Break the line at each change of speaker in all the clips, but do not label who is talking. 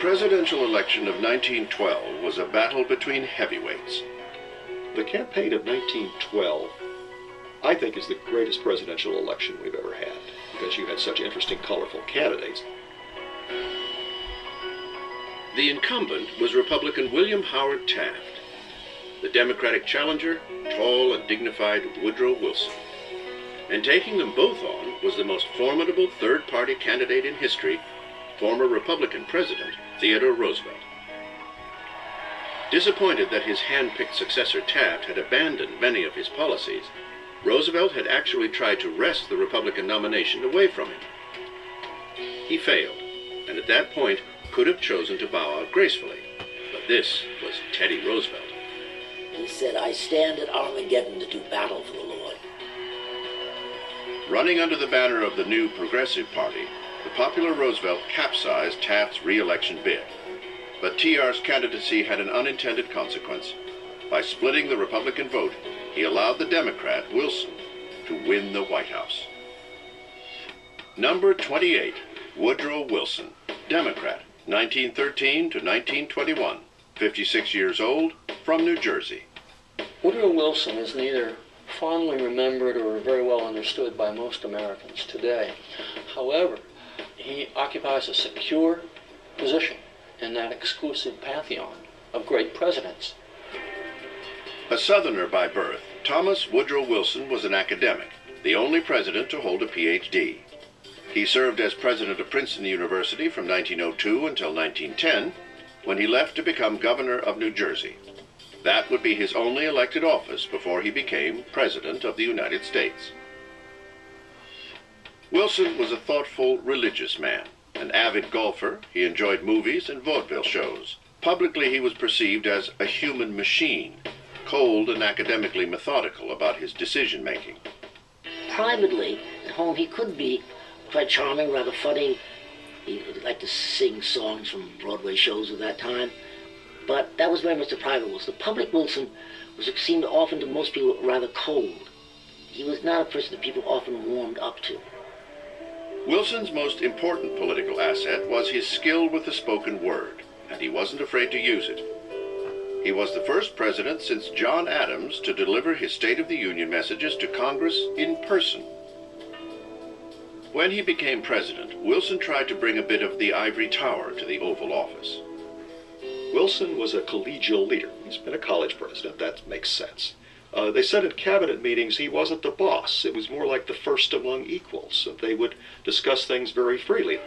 presidential election of 1912 was a battle between heavyweights.
The campaign of 1912, I think, is the greatest presidential election we've ever had, because you had such interesting, colorful candidates.
The incumbent was Republican William Howard Taft. The Democratic challenger, tall and dignified Woodrow Wilson. And taking them both on was the most formidable third-party candidate in history, former Republican President Theodore Roosevelt. Disappointed that his hand-picked successor Taft had abandoned many of his policies, Roosevelt had actually tried to wrest the Republican nomination away from him. He failed, and at that point could have chosen to bow out gracefully, but this was Teddy Roosevelt.
He said, "I stand at Armageddon to do battle for the Lord."
Running under the banner of the new Progressive Party, the popular Roosevelt capsized Taft's re-election bid. But TR's candidacy had an unintended consequence. By splitting the Republican vote, he allowed the Democrat, Wilson, to win the White House. Number 28, Woodrow Wilson, Democrat, 1913 to 1921, 56 years old, from New Jersey.
Woodrow Wilson is neither fondly remembered or very well understood by most Americans today. However, he occupies a secure position in that exclusive pantheon of great presidents.
A Southerner by birth, Thomas Woodrow Wilson was an academic, the only president to hold a Ph.D. He served as president of Princeton University from 1902 until 1910, when he left to become governor of New Jersey. That would be his only elected office before he became President of the United States. Wilson was a thoughtful, religious man. An avid golfer, he enjoyed movies and vaudeville shows. Publicly, he was perceived as a human machine, cold and academically methodical about his decision-making.
Privately, at home, he could be quite charming, rather funny. He liked to sing songs from Broadway shows of that time. But that was very much the private Wilson. The public Wilson seemed often to most people rather cold. He was not a person that people often warmed up to.
Wilson's most important political asset was his skill with the spoken word, and he wasn't afraid to use it. He was the first president since John Adams to deliver his State of the Union messages to Congress in person. When he became president, Wilson tried to bring a bit of the ivory tower to the Oval Office.
Wilson was a collegial leader. He's been a college president. That makes sense. They said in cabinet meetings he wasn't the boss. It was more like the first among equals. They would discuss things very freely.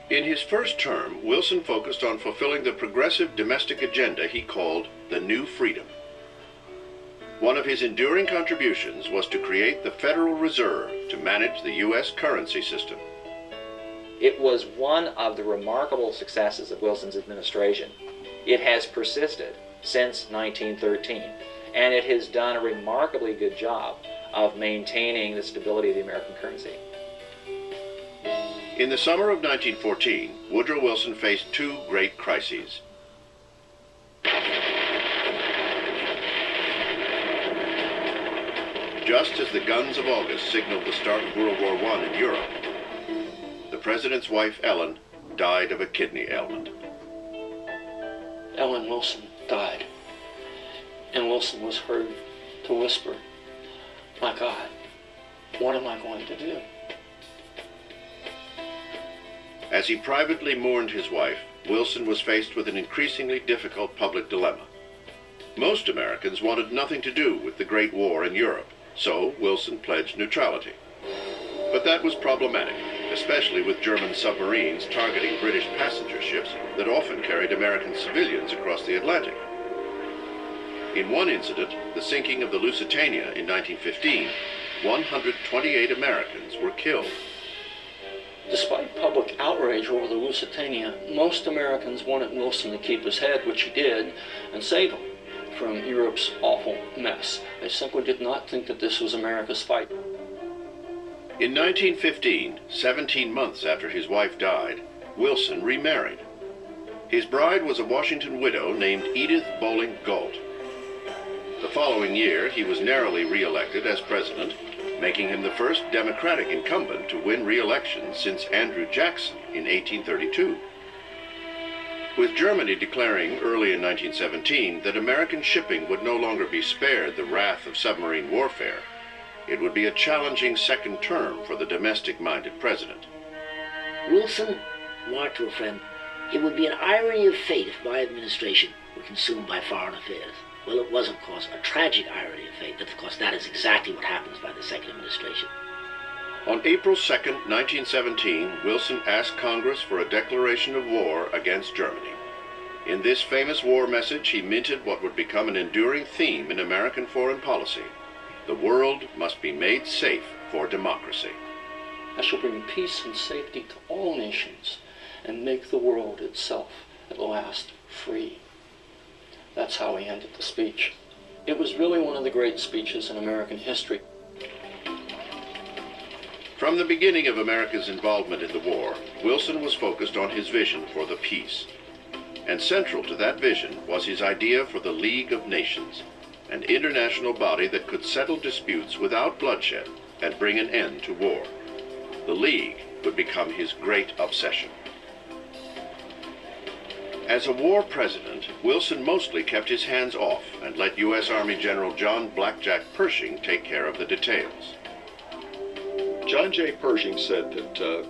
In his first term, Wilson focused on fulfilling the progressive domestic agenda he called the New Freedom. One of his enduring contributions was to create the Federal Reserve to manage the U.S. currency system.
It was one of the remarkable successes of Wilson's administration. It has persisted since 1913, and it has done a remarkably good job of maintaining the stability of the American currency.
In the summer of 1914, Woodrow Wilson faced two great crises. Just as the guns of August signaled the start of World War I in Europe, the president's wife, Ellen, died of a kidney ailment.
Ellen Wilson died, and Wilson was heard to whisper, "My God, what am I going to do?"
As he privately mourned his wife, Wilson was faced with an increasingly difficult public dilemma. Most Americans wanted nothing to do with the Great War in Europe, so Wilson pledged neutrality. But that was problematic, especially with German submarines targeting British passenger ships that often carried American civilians across the Atlantic. In one incident, the sinking of the Lusitania in 1915, 128 Americans were killed.
Despite public outrage over the Lusitania, most Americans wanted Wilson to keep his head, which he did, and save him from Europe's awful mess. They simply did not think that this was America's fight.
In 1915, 17 months after his wife died, Wilson remarried. His bride was a Washington widow named Edith Bowling Galt. The following year, he was narrowly re-elected as president, making him the first Democratic incumbent to win re-election since Andrew Jackson in 1832. With Germany declaring early in 1917 that American shipping would no longer be spared the wrath of submarine warfare, it would be a challenging second term for the domestic-minded president.
Wilson remarked to a friend, "It would be an irony of fate if my administration were consumed by foreign affairs." Well, it was, of course, a tragic irony of fate, but of course that is exactly what happens by the second administration.
On April 2, 1917, Wilson asked Congress for a declaration of war against Germany. In this famous war message, he minted what would become an enduring theme in American foreign policy: the world must be made safe for democracy.
I shall bring peace and safety to all nations and make the world itself at last free. That's how he ended the speech. It was really one of the great speeches in American history.
From the beginning of America's involvement in the war, Wilson was focused on his vision for the peace. And central to that vision was his idea for the League of Nations, an international body that could settle disputes without bloodshed and bring an end to war. The League would become his great obsession. As a war president, Wilson mostly kept his hands off and let U.S. Army General John Blackjack Pershing take care of the details.
John J. Pershing said that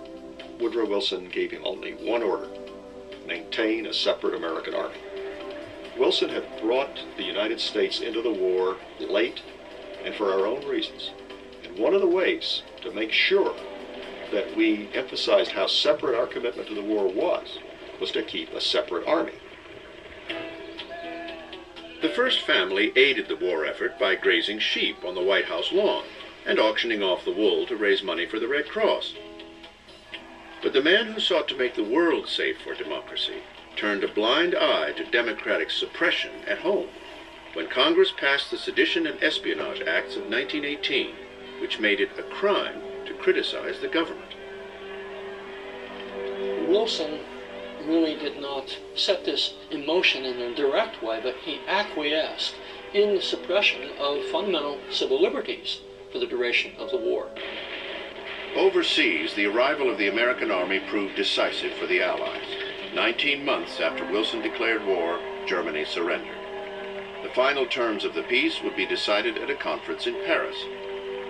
Woodrow Wilson gave him only one order: maintain a separate American army. Wilson had brought the United States into the war late and for our own reasons. And one of the ways to make sure that we emphasized how separate our commitment to the war was to keep a separate army.
The first family aided the war effort by grazing sheep on the White House lawn and auctioning off the wool to raise money for the Red Cross. But the man who sought to make the world safe for democracy turned a blind eye to democratic suppression at home when Congress passed the Sedition and Espionage Acts of 1918, which made it a crime to criticize the government.
Wilson really did not set this in motion in a direct way, but he acquiesced in the suppression of fundamental civil liberties for the duration of the war.
Overseas, the arrival of the American army proved decisive for the Allies. 19 months after Wilson declared war, Germany surrendered. The final terms of the peace would be decided at a conference in Paris.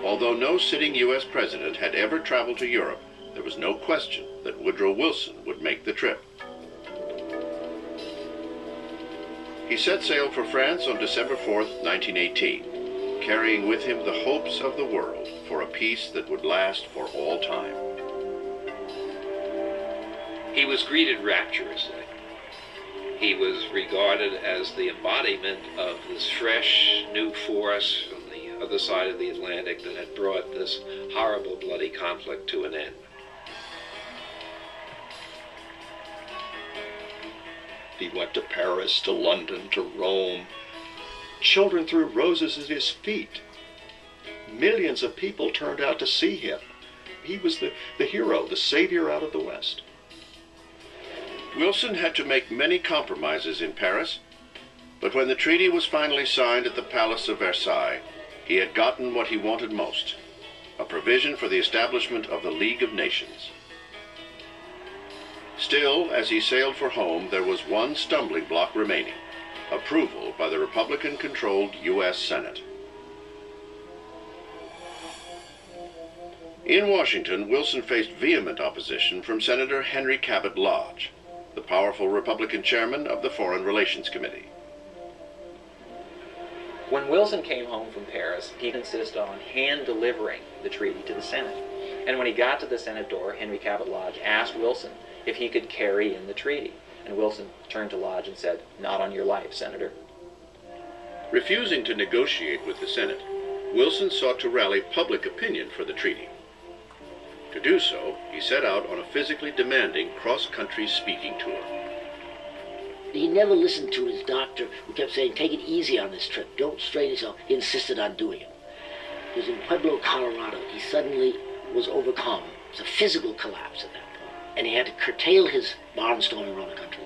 Although no sitting U.S. president had ever traveled to Europe, there was no question that Woodrow Wilson would make the trip. He set sail for France on December 4th, 1918, carrying with him the hopes of the world for a peace that would last for all time.
He was greeted rapturously. He was regarded as the embodiment of this fresh new force from the other side of the Atlantic that had brought this horrible, bloody conflict to an end.
He went to Paris, to London, to Rome. Children threw roses at his feet. Millions of people turned out to see him. He was the hero, the savior out of the West.
Wilson had to make many compromises in Paris, but when the treaty was finally signed at the Palace of Versailles, he had gotten what he wanted most: a provision for the establishment of the League of Nations. Still, as he sailed for home, there was one stumbling block remaining: approval by the Republican-controlled U.S. Senate. In Washington, Wilson faced vehement opposition from Senator Henry Cabot Lodge, the powerful Republican chairman of the Foreign Relations Committee.
When Wilson came home from Paris, he insisted on hand-delivering the treaty to the Senate. And when he got to the Senate door, Henry Cabot Lodge asked Wilson if he could carry in the treaty. And Wilson turned to Lodge and said, "Not on your life, Senator."
Refusing to negotiate with the Senate, Wilson sought to rally public opinion for the treaty. To do so, he set out on a physically demanding cross-country speaking tour.
He never listened to his doctor, who kept saying, "Take it easy on this trip, don't strain yourself." He insisted on doing it. He was in Pueblo, Colorado. He suddenly was overcome. It was a physical collapse at that point. And he had to curtail his barnstorming around the country,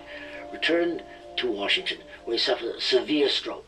returned to Washington, where he suffered a severe stroke.